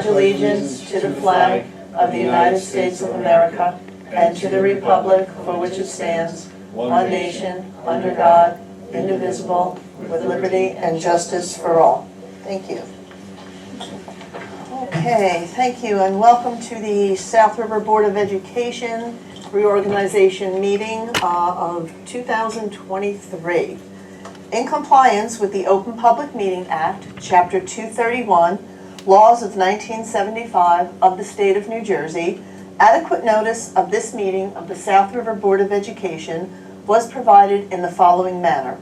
Allegiance to the flag of the United States of America and to the republic for which it stands, one nation, under God, indivisible, with liberty and justice for all. Thank you. Okay, thank you, and welcome to the South River Board of Education Reorganization meeting of 2023. In compliance with the Open Public Meeting Act, Chapter 231, Laws of 1975 of the State of New Jersey, adequate notice of this meeting of the South River Board of Education was provided in the following manner.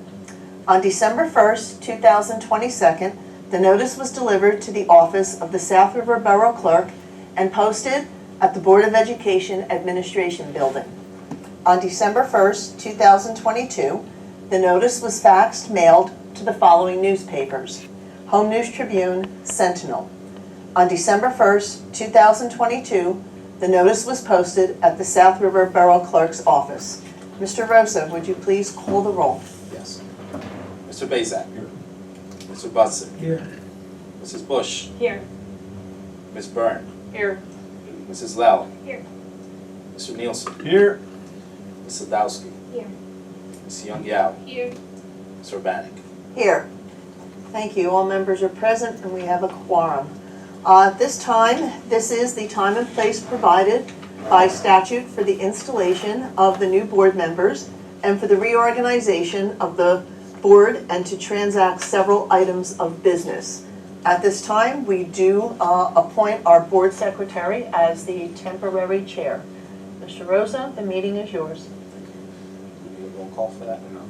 On December 1st, 2022, the notice was delivered to the office of the South River Borough Clerk and posted at the Board of Education Administration Building. On December 1st, 2022, the notice was faxed mailed to the following newspapers: Home News Tribune, Sentinel. On December 1st, 2022, the notice was posted at the South River Borough Clerk's office. Mr. Rosa, would you please call the roll? Yes. Mr. Bazak. Here. Mr. Butson. Here. Mrs. Bush. Here. Ms. Byrne. Here. Mrs. Lally. Here. Mr. Nielsen. Here. Ms. Sadowski. Here. Ms. Young Yao. Here. Ms. Urbanik. Here. Thank you. All members are present and we have a quorum. At this time, this is the time and place provided by statute for the installation of the new board members and for the reorganization of the board and to transact several items of business. At this time, we do appoint our board secretary as the temporary chair. Mr. Rosa, the meeting is yours. Do we need a roll call for that? No.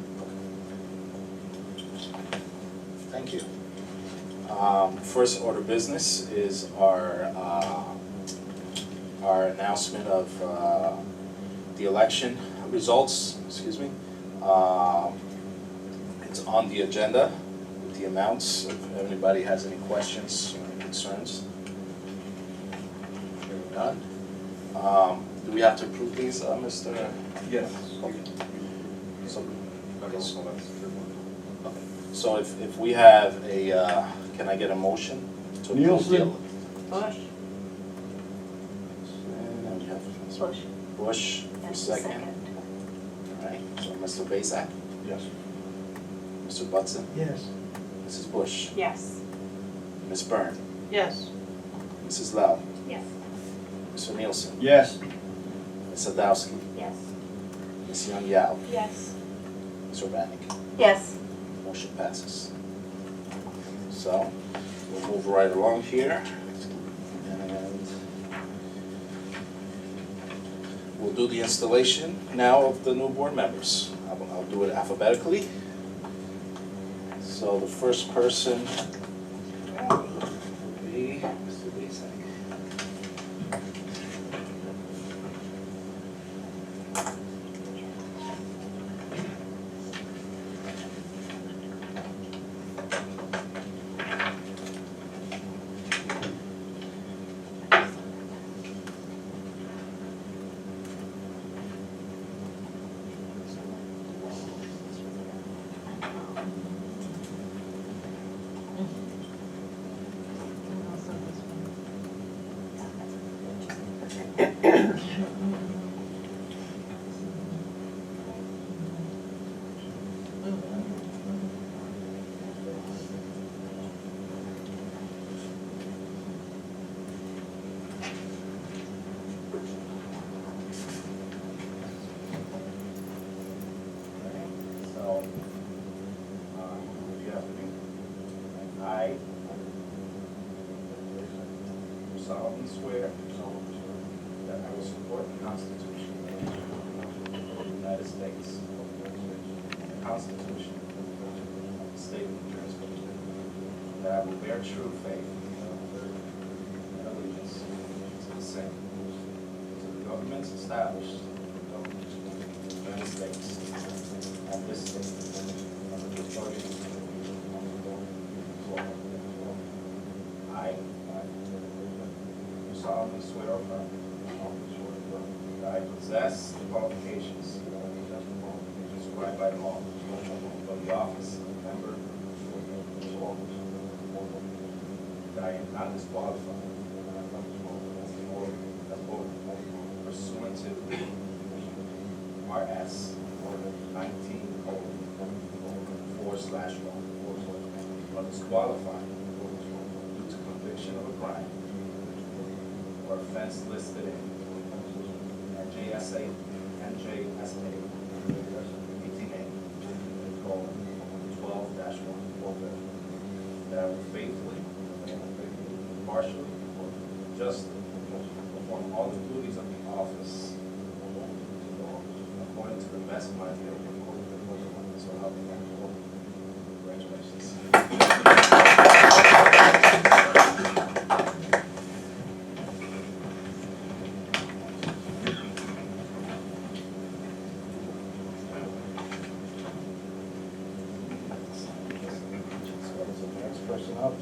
Thank you. First order of business is our announcement of the election results. Excuse me. It's on the agenda with the amounts. If anybody has any questions or concerns. Hearing none. Do we have to approve these, Mr.? Yes. Okay. So if we have a, can I get a motion to approve Nielsen. Bush. And then we have Bush. Bush for And second. All right, so Mr. Bazak, Yes. Mr. Butson, Yes. Mrs. Bush, Yes. Ms. Byrne, Yes. Mrs. Lau, Yes. Mr. Nielsen, Yes. Ms. Sadowski, Yes. Ms. Young Yao, Yes. Ms. Urbanik. Yes. Motion passes. So, we'll move right along here. And we'll do the installation now of the new board members. I'll do it alphabetically. So the first person will be Mr. Bazak. I solemnly swear that I will support the Constitution of the United States and the Constitution of the State of New Jersey, that I will bear true faith and allegiance to the same, to the governments established in the United States and this state, under the authority of I solemnly swear or affirm that I possess the qualifications prescribed by law for the office of member, that I am not disqualified or disqualified due to conviction of a crime or offense listed in NJSA 18A: 12-1, that I will faithfully, impartially, justly perform all the duties of the office according to the best of my ability. So help me God. Congratulations. Let's go to the next person up.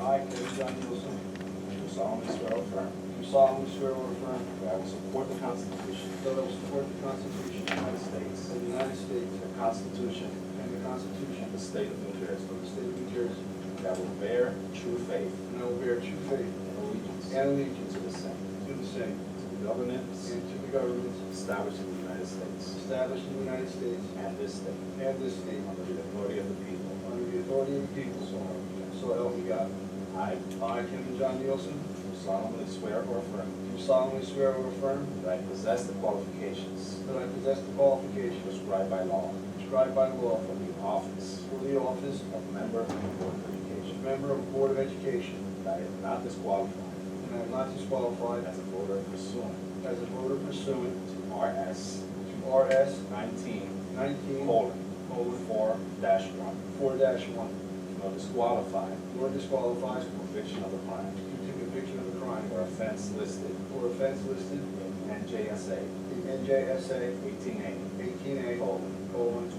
I, Kevin John Nielsen, Do solemnly swear or affirm do solemnly swear or affirm that I will support the Constitution that I will support the Constitution of the United States, of the United States the Constitution and the Constitution of the State of New Jersey, of the State of New Jersey, that I will bear true faith and I will bear true faith and allegiance and allegiance to the same, to the same to the governments and to the governments established in the United States established in the United States and this state, and this state under the authority of the people. under the authority of the people, So help me God. so help me God. I Kevin John Nielsen, do solemnly swear or affirm do solemnly swear or affirm that I possess the qualifications that I possess the qualifications prescribed by law prescribed by law for the office for the office of member of the Board of Education, member of the Board of Education, that I am not disqualified and I am not disqualified as a voter pursuant as a voter pursuant to RS to RS 19:4-1, 19:4-1, nor disqualified nor disqualified for conviction of a crime due to conviction of a crime or offense listed or offense listed in NJSA in NJSA 18A: 18A:12-1,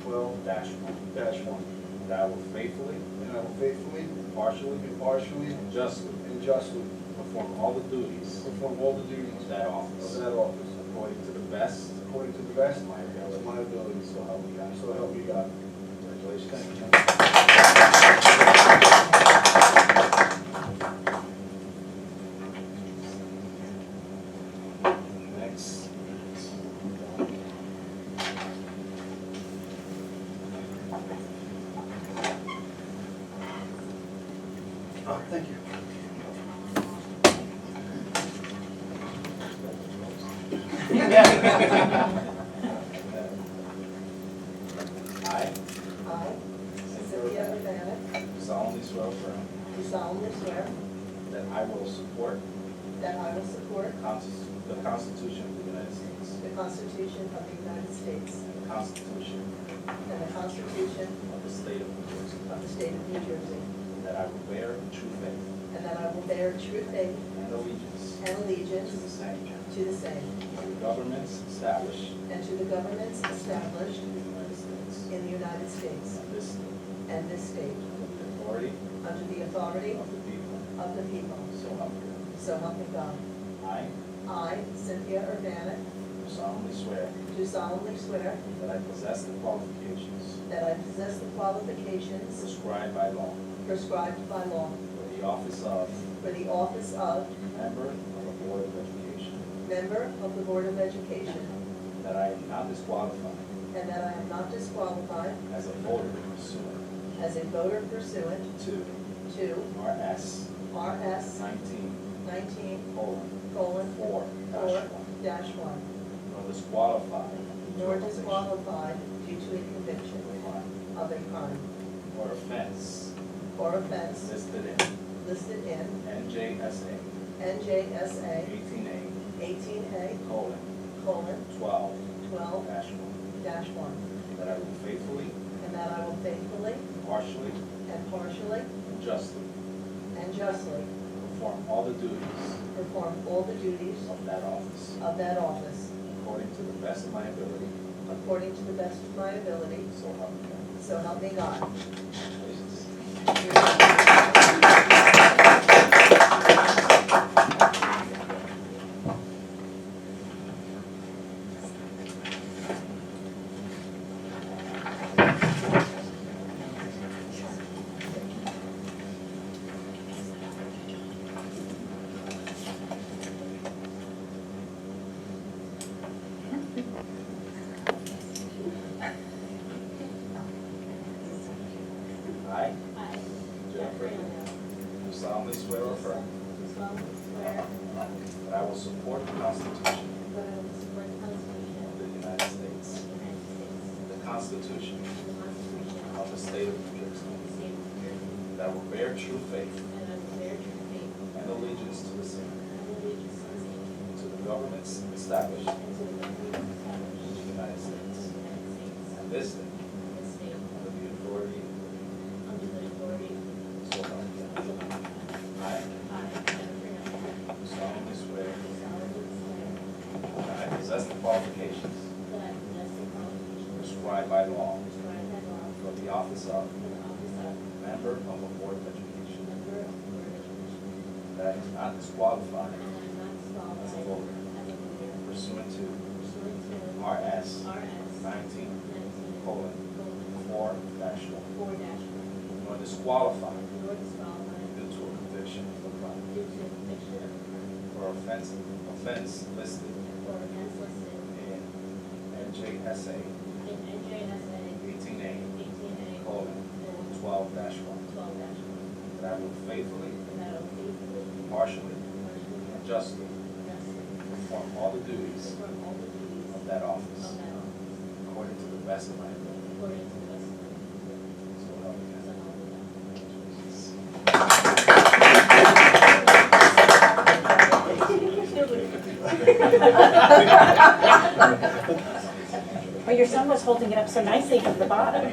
12-1, that I will faithfully, and I will faithfully, impartially, impartially, and justly and justly perform all the duties perform all the duties of that of office that office according to the best according to the best of my of ability. my ability. So help me God. So help me God. Congratulations. Next. Thank you. I I, Cynthia Urbana, solemnly swear or affirm do solemnly swear that I will support that I will support the Constitution of the United States the Constitution of the United States and the Constitution and the Constitution of the State of New Jersey, of the State of New Jersey, that I will bear true faith and that I will bear true faith and allegiance and allegiance to the same, to the same, to the governments established and to the governments established in the United States in the United States and this state, and this state, under the authority under the authority of the people. of the people. So help me God. So help me God. I I, Cynthia Urbana, do solemnly swear do solemnly swear that I possess the qualifications that I possess the qualifications prescribed by law prescribed by law for the office of for the office of member of the Board of Education, member of the Board of Education, that I am not disqualified and that I am not disqualified as a voter pursuant as a voter pursuant to to RS RS 19:4-1, 19:4-1, nor disqualified nor disqualified due to a conviction of a crime or offense or offense listed in listed in NJSA NJSA 18A: 18A:12-1, 12-1, that I will faithfully, and that I will faithfully partially, and partially and justly and justly perform all the duties perform all the duties of that office of that office according to the best of my ability. according to the best of my ability, So help me God. so help me God. Congratulations. solemnly swear or affirm do solemnly swear that I will support the Constitution that I will support the Constitution of the United States, of the United States, the Constitution and the Constitution of the State of New Jersey, of the State of New Jersey, that I will bear true faith and I will bear true faith and allegiance to the same, and allegiance to the same, to the governments established and to the government established in the United States, in the United States, and this state, and this state, under the authority under the authority so help me God. of the Lord. I I, Jennifer Nelson, do solemnly swear do solemnly swear that I possess the qualifications that I possess the qualifications prescribed by law prescribed by law for the office of for the office of member of a Board of Education, member of the Board of Education, that I am not disqualified and I am not disqualified as a voter as a voter pursuant to pursuant to RS RS 19:4-1, 19:4-1, nor disqualified nor disqualified due to a conviction of a crime due to conviction of a crime or offense listed or offense listed in NJSA in NJSA 18A: 18A:12-1, 12-1, that I will faithfully, and that I will faithfully, impartially, impartially, and justly and justly perform all the duties perform all the duties of that of office that office according to the best of my ability. according to the best of my ability. So help me So God. help me God. Well, your son was holding it up so nicely from the bottom.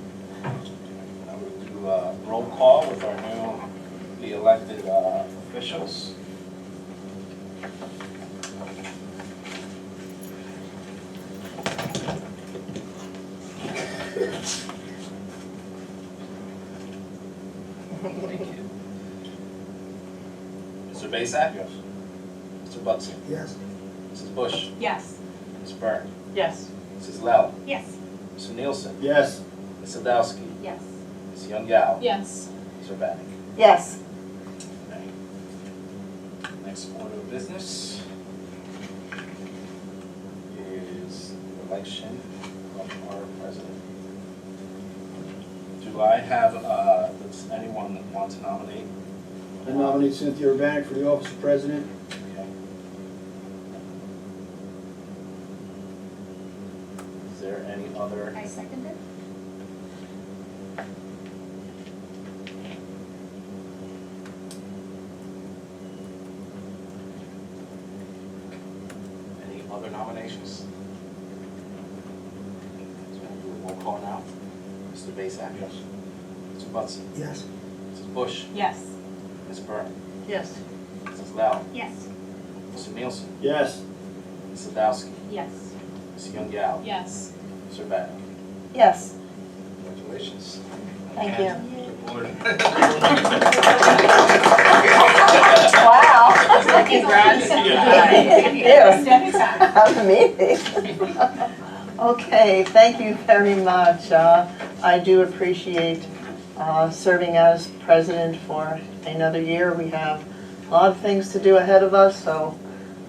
I will do a roll call with our newly elected officials. Mr. Basak? Yes. Mr. Butson? Yes. Mrs. Bush? Yes. Ms. Byrne? Yes. Mrs. Lell? Yes. Mr. Nielsen? Yes. Ms. Sadowski? Yes. Ms. Young Yao? Yes. Ms. Urbanek? Yes. Okay. Next order of business is the election of our president. Do I have, does anyone want to nominate? I nominate Cynthia Urbanek for the office of president. Okay. Is there any other? I second it. Any other nominations? So we'll do a roll call now. Mr. Basak? Yes. Mr. Butson? Yes. Mrs. Bush? Yes. Ms. Byrne? Yes. Mrs. Lau? Yes. Mr. Nielsen? Yes. Ms. Sadowski? Yes. Ms. Young Yao? Yes. Ms. Urbanek? Yes. Congratulations. Thank you. Board. Wow. Congrats. Thank you. Stepping back. Have a meeting. Okay, thank you very much. I do appreciate serving as president for another year. We have a lot of things to do ahead of us, so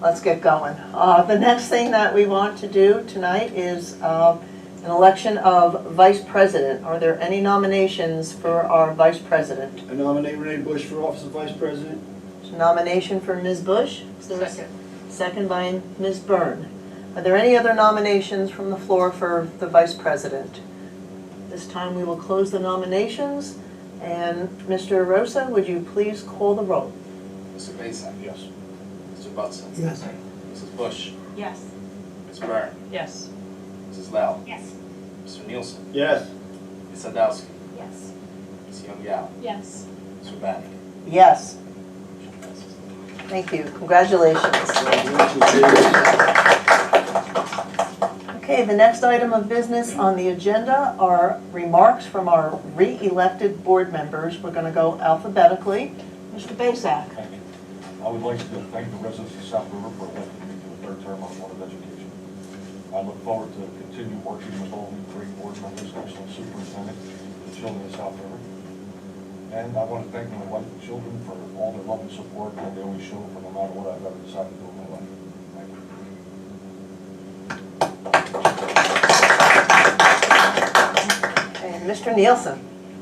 let's get going. The next thing that we want to do tonight is an election of vice president. Are there any nominations for our vice president? I nominate Renee Bush for office of vice president. Nomination for Ms. Bush? Second by Ms. Byrne. Are there any other nominations from the floor for the vice president? This time we will close the nominations. And Mr. Rosa, would you please call the roll? Mr. Basak? Yes. Mr. Butson? Yes. Mrs. Bush? Yes. Ms. Byrne? Yes. Mrs. Lau? Yes. Mr. Nielsen? Yes. Ms. Sadowski? Yes. Ms. Young Yao? Yes. Ms. Urbanek? Yes. Thank you. Congratulations. Okay, the next item of business on the agenda are remarks from our re-elected board members. We're going to go alphabetically. Mr. Basak. Thank you. I would like to thank the residents of South River for electing me to a third term on the Board of Education. I look forward to continue working with all the great board members, excellent superintendent, the children of South River. And I want to thank my wife and children for all their love and support that they always show for no matter what I've ever decided to do in my life. Thank you. And Mr. Nielsen.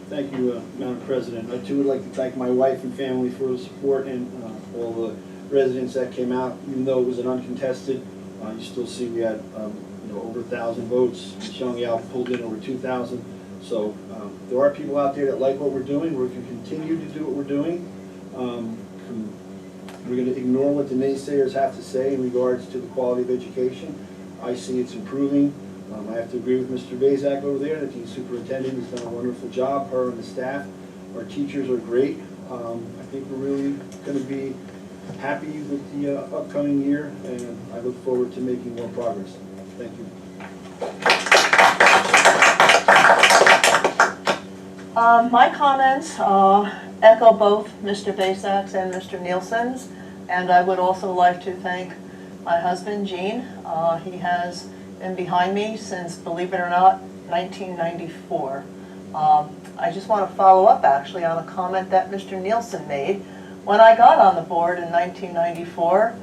Thank you, Madam President. I too would like to thank my wife and family for the support and all the residents that came out. Even though it was an uncontested, you still see we had over 1,000 votes. Ms. Young Yao pulled in over 2,000. So there are people out there that like what we're doing. We're going to continue to do what we're doing. We're going to ignore what the naysayers have to say in regards to the quality of education. I see it's improving. I have to agree with Mr. Bazak over there that the superintendent has done a wonderful job, her and the staff. Our teachers are great. I think we're really going to be happy with the upcoming year, and I look forward to making more progress. Thank you. My comments echo both Mr. Basak's and Mr. Nielsen's, and I would also like to thank my husband, Gene. He has been behind me since, believe it or not, 1994. I just want to follow up actually on a comment that Mr. Nielsen made. When I got on the board in 1994,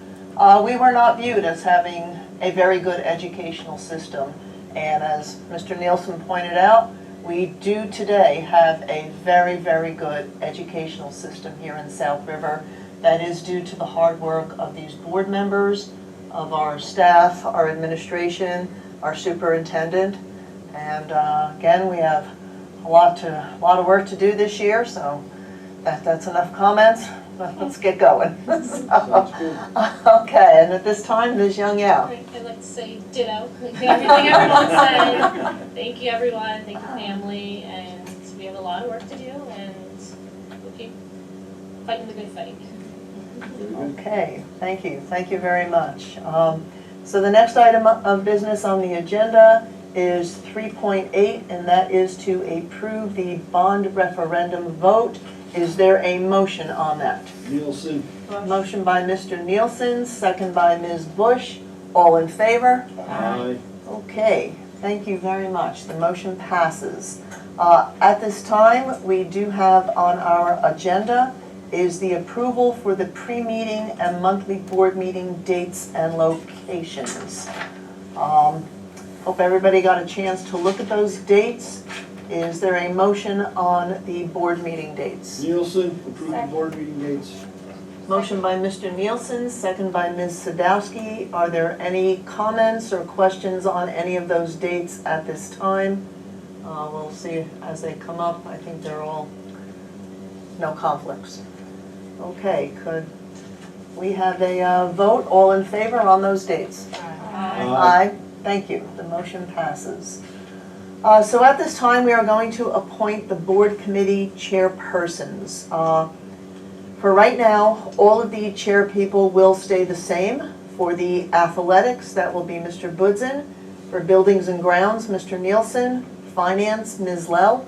we were not viewed as having a very good educational system. And as Mr. Nielsen pointed out, we do today have a very, very good educational system here in South River that is due to the hard work of these board members, of our staff, our administration, our superintendent. And again, we have a lot of work to do this year, so that's enough comments. Let's get going. Sounds good. Okay, and at this time, Ms. Young Yao. I'd like to say ditto, everything everyone said. Thank you, everyone, thank you, family, and we have a lot of work to do, and we'll keep fighting the good fight. Okay, thank you very much. So the next item of business on the agenda is 3.8, and that is to approve the bond referendum vote. Is there a motion on that? Nielsen. Motion by Mr. Nielsen, second by Ms. Bush. All in favor? Aye. Okay, thank you very much. The motion passes. At this time, we do have on our agenda is the approval for the pre-meeting and monthly board meeting dates and locations. Hope everybody got a chance to look at those dates. Is there a motion on the board meeting dates? Nielsen, approve the board meeting dates. Motion by Mr. Nielsen, second by Ms. Sadowski. Are there any comments or questions on any of those dates at this time? We'll see as they come up. I think they're all, no conflicts. Okay, could we have a vote, all in favor on those dates? Aye. Thank you. The motion passes. So at this time, we are going to appoint the board committee chairpersons. For right now, all of the chair people will stay the same. For the athletics, that will be Mr. Budzen. For buildings and grounds, Mr. Nielsen. Finance, Ms. Lell.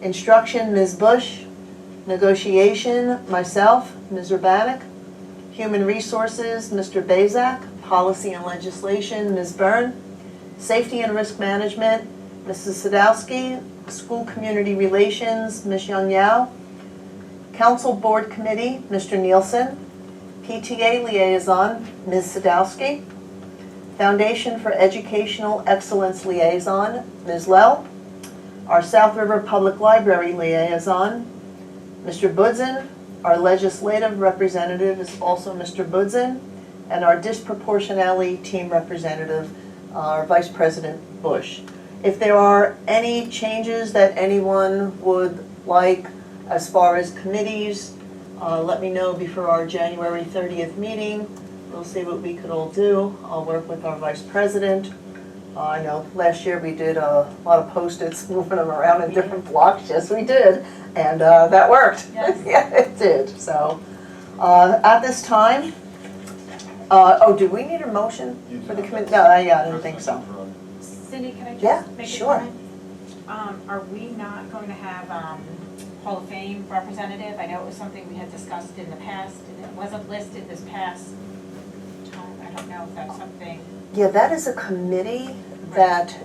Instruction, Ms. Bush. Negotiation, myself, Ms. Urbanek. Human resources, Mr. Bazak. Policy and legislation, Ms. Byrne. Safety and risk management, Mrs. Sadowski. School community relations, Ms. Young Yao. Council Board Committee, Mr. Nielsen. PTA Liaison, Ms. Sadowski. Foundation for Educational Excellence Liaison, Ms. Lell. Our South River Public Library Liaison, Mr. Budzen. Our legislative representative is also Mr. Budzen. And our disproportionality team representative, our Vice President Bush. If there are any changes that anyone would like as far as committees, let me know before our January 30th meeting. We'll see what we could all do. I'll work with our Vice President. I know last year we did a lot of Post-its, moving them around in different blocks. Yes, we did. And that worked. Yes. Yeah, it did. So at this time, do we need a motion for the committee? No, I didn't think so. Cindy, can I Yeah, just make a sure. comment? Are we not going to have Hall of Fame representative? I know it was something we had discussed in the past, and it wasn't listed this past time. I don't know if that's something. Yeah, that is a committee that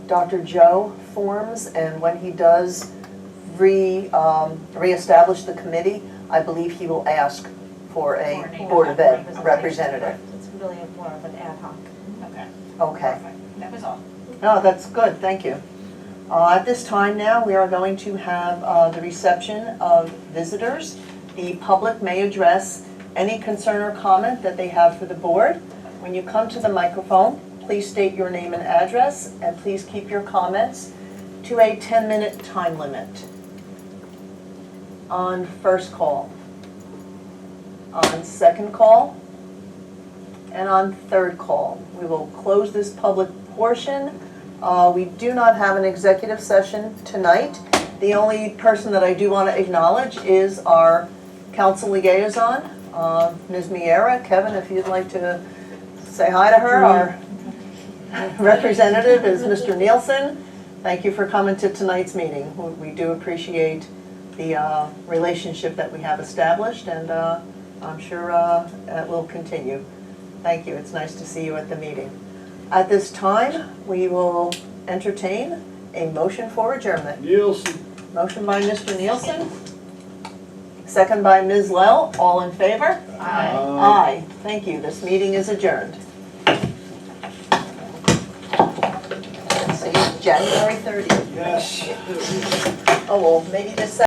Dr. Joe forms, and when he does reestablish the committee, I believe he will ask for a Board of Ed representative. It's really more of an ad hoc. Okay. Okay. Perfect. That was all. No, that's good, thank you. At this time now, we are going to have the reception of visitors. The public may address any concern or comment that they have for the board. When you come to the microphone, please state your name and address, and please keep your comments to a 10-minute time limit. On first call, on second call, and on third call. We will close this public portion. We do not have an executive session tonight. The only person that I do want to acknowledge is our council liaison, Ms. Miera. Kevin, if you'd like to say hi to her. Our representative is Mr. Nielsen. Thank you for coming to tonight's meeting. We do appreciate the relationship that we have established, and I'm sure it will continue. Thank you. It's nice to see you at the meeting. At this time, we will entertain a motion for adjournment. Nielsen. Motion by Mr. Nielsen, second by Ms. Lell. All in favor? Aye. Thank you. This meeting is adjourned. See you January 30th. Yes. Oh, well, maybe this